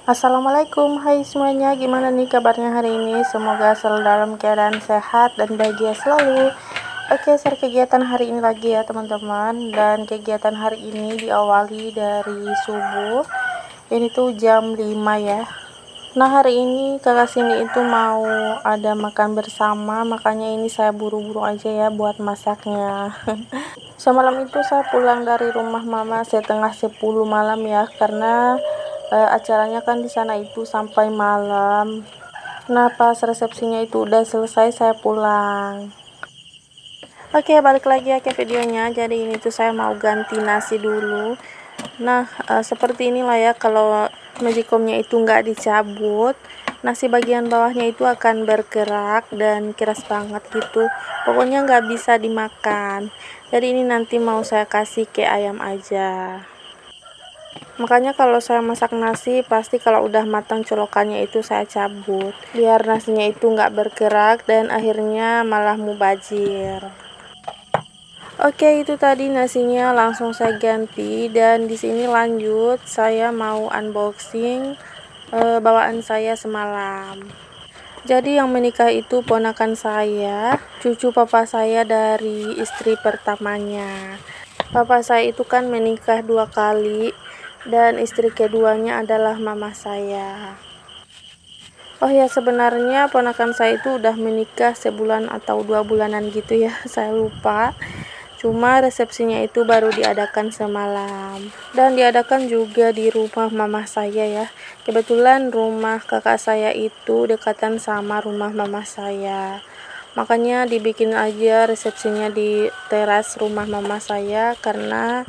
Assalamualaikum, hai semuanya, gimana nih kabarnya hari ini? Semoga selalu dalam keadaan sehat dan bahagia selalu. Oke, share kegiatan hari ini lagi ya teman-teman. Dan kegiatan hari ini diawali dari subuh. Ini tuh jam 5 ya. Nah, hari ini kakak Cindy itu mau ada makan bersama, makanya ini saya buru-buru aja ya buat masaknya. Semalam itu saya pulang dari rumah mama setengah 10 malam ya, karena acaranya kan di sana itu sampai malam. Nah, pas resepsinya itu udah selesai, saya pulang. Oke, balik lagi ya ke videonya. Jadi ini tuh saya mau ganti nasi dulu. Nah, seperti inilah ya, kalau magicomnya itu nggak dicabut, nasi bagian bawahnya itu akan bergerak dan keras banget gitu. Pokoknya nggak bisa dimakan. Jadi ini nanti mau saya kasih ke ayam aja. Makanya kalau saya masak nasi, pasti kalau udah matang colokannya itu saya cabut, biar nasinya itu nggak bergerak dan akhirnya malah mubazir. Oke, itu tadi nasinya langsung saya ganti, dan di sini lanjut saya mau unboxing bawaan saya semalam. Jadi yang menikah itu ponakan saya, cucu papa saya dari istri pertamanya. Papa saya itu kan menikah 2 kali, dan istri keduanya adalah mama saya. Oh ya, sebenarnya ponakan saya itu udah menikah sebulan atau 2 bulanan gitu ya, saya lupa. Cuma resepsinya itu baru diadakan semalam, dan diadakan juga di rumah mama saya ya. Kebetulan rumah kakak saya itu dekatan sama rumah mama saya, makanya dibikin aja resepsinya di teras rumah mama saya, karena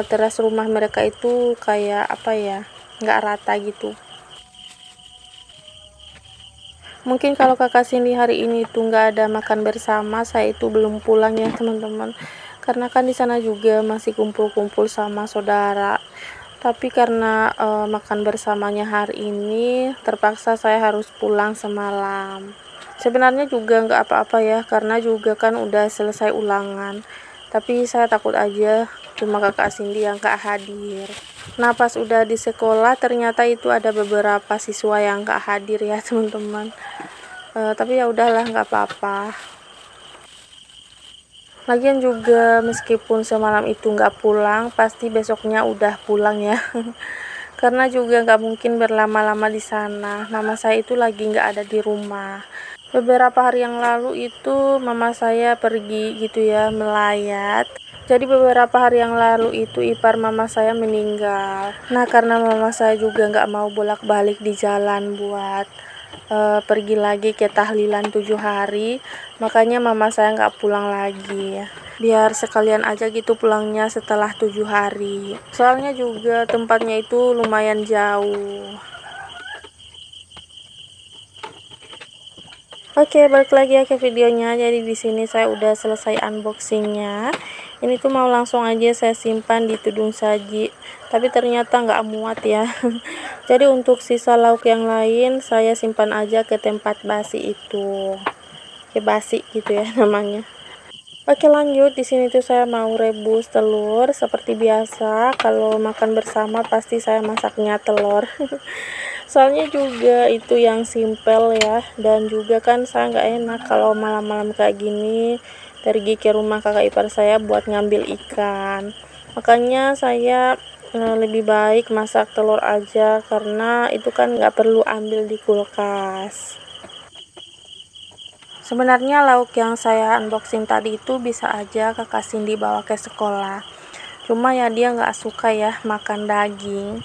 teras rumah mereka itu kayak apa ya, nggak rata gitu. Mungkin kalau kakak Cindy hari ini tuh nggak ada makan bersama, saya itu belum pulang ya teman-teman, karena kan di sana juga masih kumpul-kumpul sama saudara. Tapi karena makan bersamanya hari ini, terpaksa saya harus pulang semalam. Sebenarnya juga nggak apa-apa ya, karena juga kan udah selesai ulangan. Tapi saya takut aja cuma kakak Cindy yang nggak hadir. Nah, pas udah di sekolah ternyata itu ada beberapa siswa yang nggak hadir ya teman-teman. Tapi ya udahlah, nggak apa-apa. Lagian juga meskipun semalam itu nggak pulang, pasti besoknya udah pulang ya. Karena juga nggak mungkin berlama-lama di sana. Mama saya itu lagi nggak ada di rumah. Beberapa hari yang lalu itu mama saya pergi gitu ya, melayat. Jadi beberapa hari yang lalu itu ipar mama saya meninggal. Nah, karena mama saya juga nggak mau bolak-balik di jalan buat pergi lagi ke tahlilan 7 hari, makanya mama saya nggak pulang lagi. Biar sekalian aja gitu pulangnya setelah 7 hari. Soalnya juga tempatnya itu lumayan jauh. Oke, balik lagi ya ke videonya. Jadi di sini saya udah selesai unboxingnya. Ini tuh mau langsung aja saya simpan di tudung saji, tapi ternyata nggak muat ya. Jadi untuk sisa lauk yang lain saya simpan aja ke tempat basi itu, ke basi gitu ya namanya. Oke, lanjut. Di sini tuh saya mau rebus telur seperti biasa. Kalau makan bersama pasti saya masaknya telur. Soalnya juga itu yang simple ya, dan juga kan saya nggak enak kalau malam-malam kayak gini pergi ke rumah kakak ipar saya buat ngambil ikan. Makanya saya lebih baik masak telur aja, karena itu kan nggak perlu ambil di kulkas. Sebenarnya lauk yang saya unboxing tadi itu bisa aja kakak Cindy bawa ke sekolah. Cuma ya dia nggak suka ya makan daging.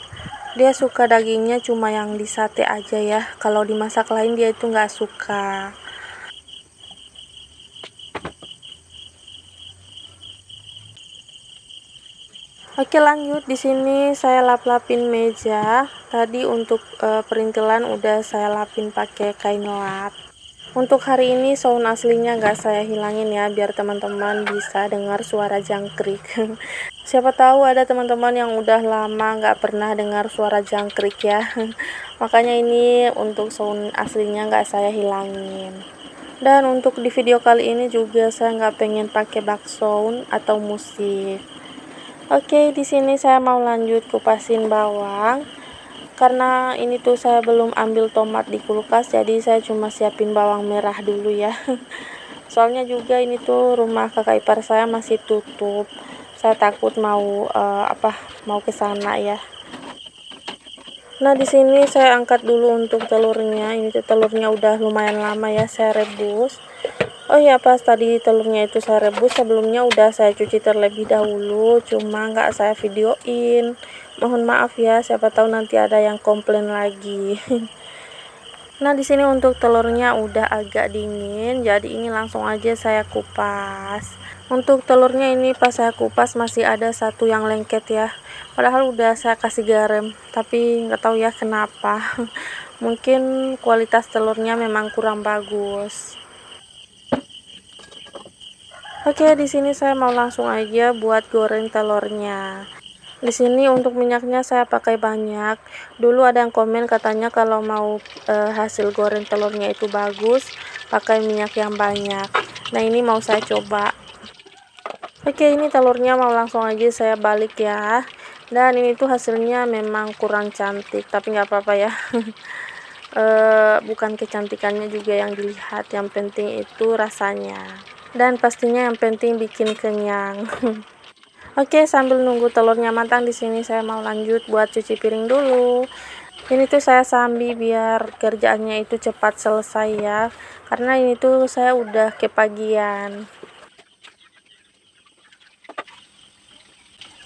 Dia suka dagingnya cuma yang di sate aja ya. Kalau dimasak lain dia itu nggak suka. Oke, lanjut. Di sini saya lap-lapin meja. Tadi untuk perintilan udah saya lapin pakai kain lap. Untuk hari ini sound aslinya nggak saya hilangin ya, biar teman-teman bisa dengar suara jangkrik. Siapa tahu ada teman-teman yang udah lama nggak pernah dengar suara jangkrik ya. Makanya ini untuk sound aslinya nggak saya hilangin. Dan untuk di video kali ini juga saya nggak pengen pakai background atau musik. Oke, di sini saya mau lanjut kupasin bawang. Karena ini tuh saya belum ambil tomat di kulkas, jadi saya cuma siapin bawang merah dulu ya. Soalnya juga ini tuh rumah kakak ipar saya masih tutup. Saya takut mau ke sana ya. Nah, di sini saya angkat dulu untuk telurnya. Ini tuh telurnya udah lumayan lama ya saya rebus. Oh ya, pas tadi telurnya itu saya rebus, sebelumnya udah saya cuci terlebih dahulu, cuma nggak saya videoin. Mohon maaf ya, siapa tahu nanti ada yang komplain lagi. Nah, di sini untuk telurnya udah agak dingin, jadi ini langsung aja saya kupas. Untuk telurnya ini pas saya kupas masih ada satu yang lengket ya. Padahal udah saya kasih garam, tapi nggak tahu ya kenapa. Mungkin kualitas telurnya memang kurang bagus. Oke, di sini saya mau langsung aja buat goreng telurnya. Di sini untuk minyaknya saya pakai banyak. Dulu ada yang komen katanya kalau mau hasil goreng telurnya itu bagus, pakai minyak yang banyak. Nah, ini mau saya coba. Oke, ini telurnya mau langsung aja saya balik ya. Dan ini tuh hasilnya memang kurang cantik, tapi nggak apa-apa ya. Bukan kecantikannya juga yang dilihat, yang penting itu rasanya. Dan pastinya yang penting bikin kenyang. Oke, sambil nunggu telurnya matang di sini saya mau lanjut buat cuci piring dulu. Ini tuh saya sambil biar kerjaannya itu cepat selesai ya. Karena ini tuh saya udah kepagian.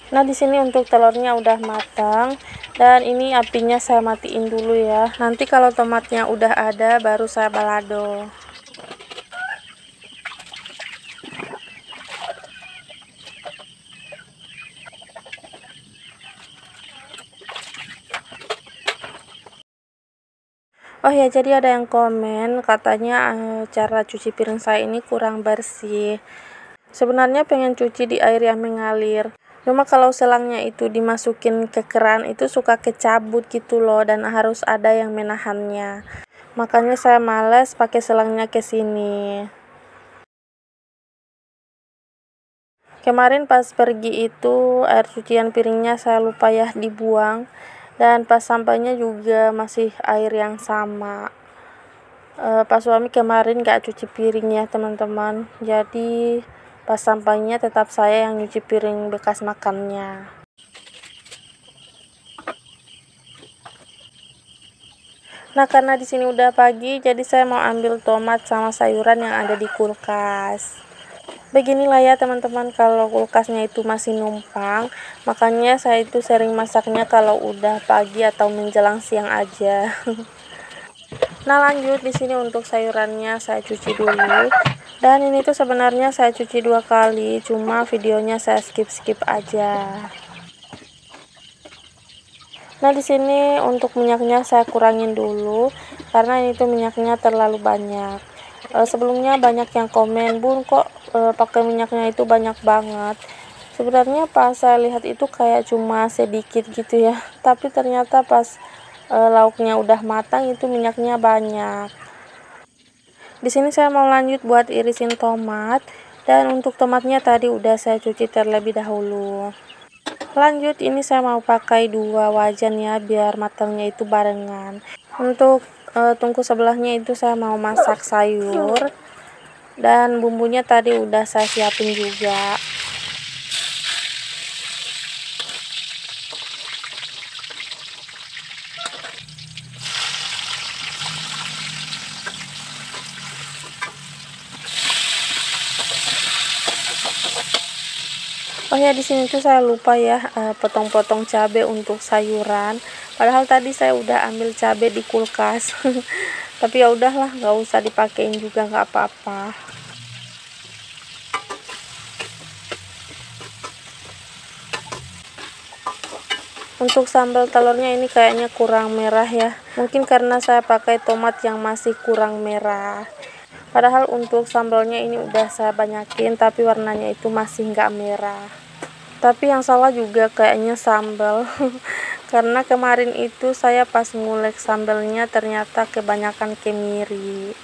Nah, di sini untuk telurnya udah matang dan ini apinya saya matiin dulu ya. Nanti kalau tomatnya udah ada baru saya balado. Oh ya, jadi ada yang komen katanya cara cuci piring saya ini kurang bersih. Sebenarnya pengen cuci di air yang mengalir. Cuma kalau selangnya itu dimasukin ke keran itu suka kecabut gitu loh, dan harus ada yang menahannya. Makanya saya males pakai selangnya ke sini. Kemarin pas pergi itu air cucian piringnya saya lupa ya dibuang. Dan pas sampainya juga masih air yang sama. Pas suami kemarin gak cuci piring ya teman-teman, jadi pas sampainya tetap saya yang nyuci piring bekas makannya. Nah, karena di sini udah pagi, jadi saya mau ambil tomat sama sayuran yang ada di kulkas. Beginilah ya teman-teman, kalau kulkasnya itu masih numpang, makanya saya itu sering masaknya kalau udah pagi atau menjelang siang aja. Nah, lanjut di sini untuk sayurannya saya cuci dulu. Dan ini tuh sebenarnya saya cuci 2 kali, cuma videonya saya skip aja. Nah, di sini untuk minyaknya saya kurangin dulu karena ini tuh minyaknya terlalu banyak. Sebelumnya banyak yang komen, "Bun, kok pakai minyaknya itu banyak banget?" Sebenarnya pas saya lihat itu kayak cuma sedikit gitu ya, tapi ternyata pas lauknya udah matang itu minyaknya banyak. Di sini saya mau lanjut buat irisin tomat, dan untuk tomatnya tadi udah saya cuci terlebih dahulu. Lanjut, ini saya mau pakai 2 wajan ya biar matangnya itu barengan. Untuk tungku sebelahnya itu saya mau masak sayur, dan bumbunya tadi udah saya siapin juga. Oh ya, di sini tuh saya lupa ya potong-potong cabai untuk sayuran. Padahal tadi saya udah ambil cabai di kulkas. Tapi ya udahlah, nggak usah dipakein juga nggak apa-apa. Untuk sambal telurnya ini kayaknya kurang merah ya. Mungkin karena saya pakai tomat yang masih kurang merah. Padahal untuk sambalnya ini udah saya banyakin, tapi warnanya itu masih nggak merah. Tapi yang salah juga kayaknya sambal. Karena kemarin itu saya pas ngulek sambalnya ternyata kebanyakan kemiri.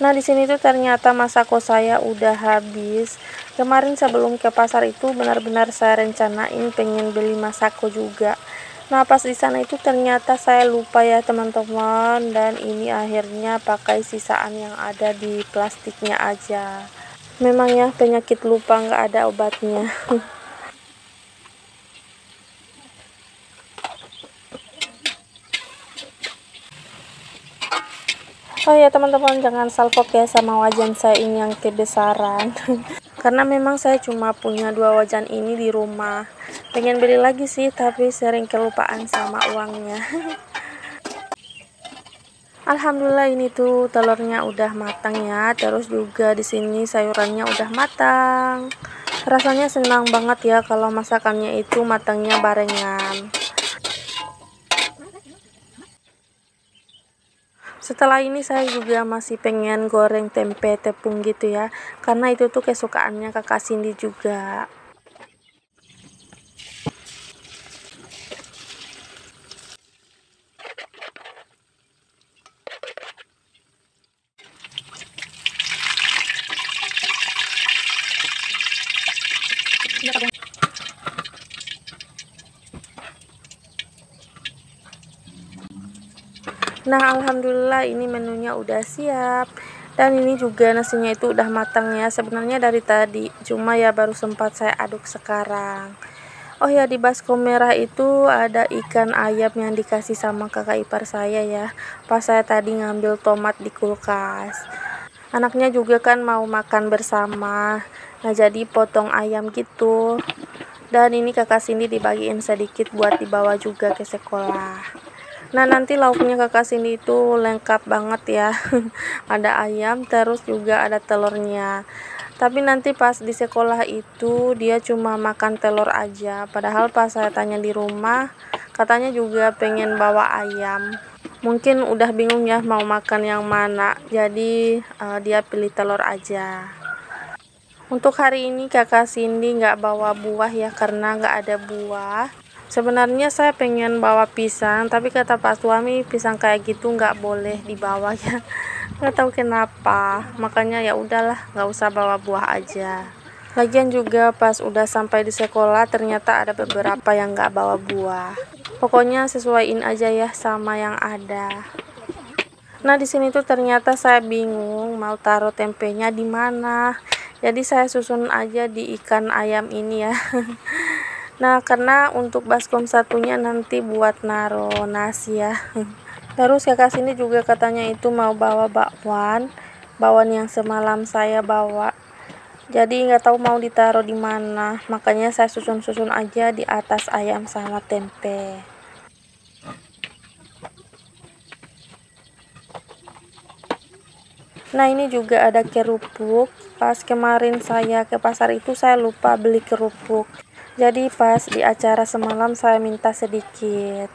Nah, di sini tuh ternyata masako saya udah habis. Kemarin sebelum ke pasar itu benar-benar saya rencanain pengen beli masako juga. Nah, pas di sana itu ternyata saya lupa ya teman-teman, dan ini akhirnya pakai sisaan yang ada di plastiknya aja. Memang ya, penyakit lupa nggak ada obatnya. Oh ya teman-teman, jangan salpok ya sama wajan saya ini yang kebesaran. Karena memang saya cuma punya 2 wajan ini di rumah. Pengen beli lagi sih, tapi sering kelupaan sama uangnya. Alhamdulillah ini tuh telurnya udah matang ya. Terus juga di sini sayurannya udah matang. Rasanya senang banget ya kalau masakannya itu matangnya barengan. Setelah ini saya juga masih pengen goreng tempe tepung gitu ya, karena itu tuh kesukaannya kakak Cindy juga. Nah, alhamdulillah ini menunya udah siap. Dan ini juga nasinya itu udah matang ya. Sebenarnya dari tadi, cuma ya baru sempat saya aduk sekarang. Oh ya, di baskom merah itu ada ikan ayam yang dikasih sama kakak ipar saya ya. Pas saya tadi ngambil tomat di kulkas. Anaknya juga kan mau makan bersama. Nah, jadi potong ayam gitu. Dan ini kakak Cindy dibagiin sedikit buat dibawa juga ke sekolah. Nah, nanti lauknya kakak Cindy itu lengkap banget ya. Ada ayam, terus juga ada telurnya. Tapi nanti pas di sekolah itu dia cuma makan telur aja. Padahal pas saya tanya di rumah, katanya juga pengen bawa ayam. Mungkin udah bingung ya mau makan yang mana. Jadi dia pilih telur aja. Untuk hari ini kakak Cindy nggak bawa buah ya, karena nggak ada buah. Sebenarnya saya pengen bawa pisang, tapi kata Pak suami pisang kayak gitu nggak boleh dibawa ya. Nggak tahu kenapa, makanya ya udahlah, nggak usah bawa buah aja. Lagian juga pas udah sampai di sekolah ternyata ada beberapa yang nggak bawa buah. Pokoknya sesuaiin aja ya sama yang ada. Nah, di sini tuh ternyata saya bingung mau taruh tempenya di mana. Jadi saya susun aja di ikan ayam ini ya. Nah, karena untuk baskom satunya nanti buat naro nasi ya. Terus kakak sini juga katanya itu mau bawa bakwan yang semalam saya bawa. Jadi nggak tahu mau ditaruh di mana. Makanya saya susun-susun aja di atas ayam sama tempe. Nah, ini juga ada kerupuk. Pas kemarin saya ke pasar itu saya lupa beli kerupuk. Jadi pas di acara semalam saya minta sedikit.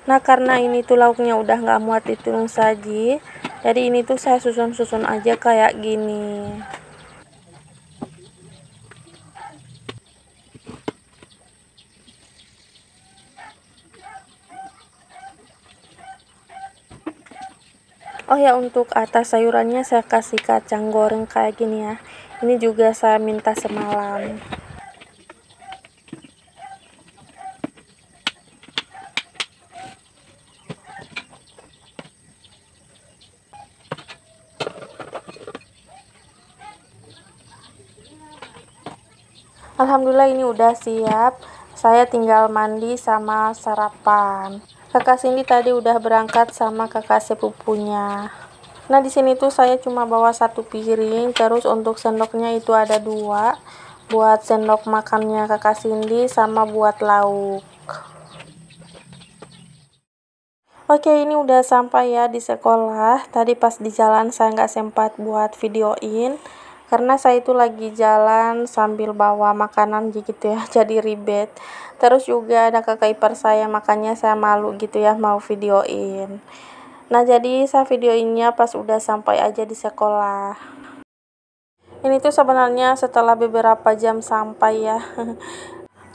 Nah, karena ini tuh lauknya udah nggak muat diturun saji, jadi ini tuh saya susun-susun aja kayak gini. Oh ya, untuk atas sayurannya saya kasih kacang goreng kayak gini ya. Ini juga saya minta semalam. Alhamdulillah ini udah siap. Saya tinggal mandi sama sarapan. Kakak Cindy tadi udah berangkat sama kakak sepupunya. Nah, di sini tuh saya cuma bawa 1 piring, terus untuk sendoknya itu ada 2, buat sendok makannya kakak Cindy sama buat lauk. Oke, ini udah sampai ya di sekolah. Tadi pas di jalan saya nggak sempat buat videoin, karena saya itu lagi jalan sambil bawa makanan gitu ya, jadi ribet. Terus juga ada kakak ipar saya, makanya saya malu gitu ya mau videoin. Nah, jadi saya videoinnya pas udah sampai aja di sekolah. Ini tuh sebenarnya setelah beberapa jam sampai ya.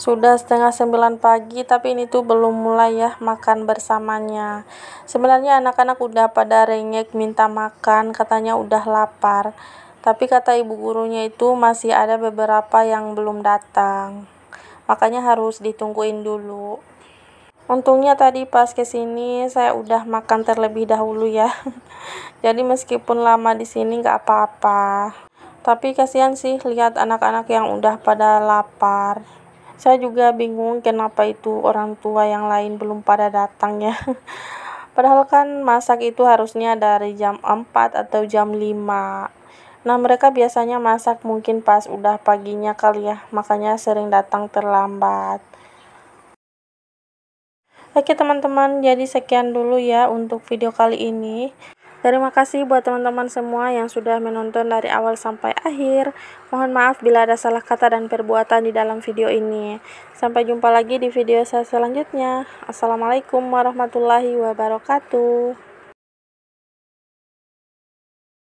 Sudah setengah 9 pagi, tapi ini tuh belum mulai ya makan bersamanya. Sebenarnya anak-anak udah pada rengek minta makan, katanya udah lapar. Tapi kata ibu gurunya itu masih ada beberapa yang belum datang. Makanya harus ditungguin dulu. Untungnya tadi pas kesini saya udah makan terlebih dahulu ya. Jadi meskipun lama di sini nggak apa-apa. Tapi kasihan sih lihat anak-anak yang udah pada lapar. Saya juga bingung kenapa itu orang tua yang lain belum pada datang ya. Padahal kan masak itu harusnya dari jam 4 atau jam 5. Nah, mereka biasanya masak mungkin pas udah paginya kali ya, makanya sering datang terlambat. Oke teman-teman, jadi sekian dulu ya untuk video kali ini. Terima kasih buat teman-teman semua yang sudah menonton dari awal sampai akhir. Mohon maaf bila ada salah kata dan perbuatan di dalam video ini. Sampai jumpa lagi di video saya selanjutnya. Assalamualaikum warahmatullahi wabarakatuh.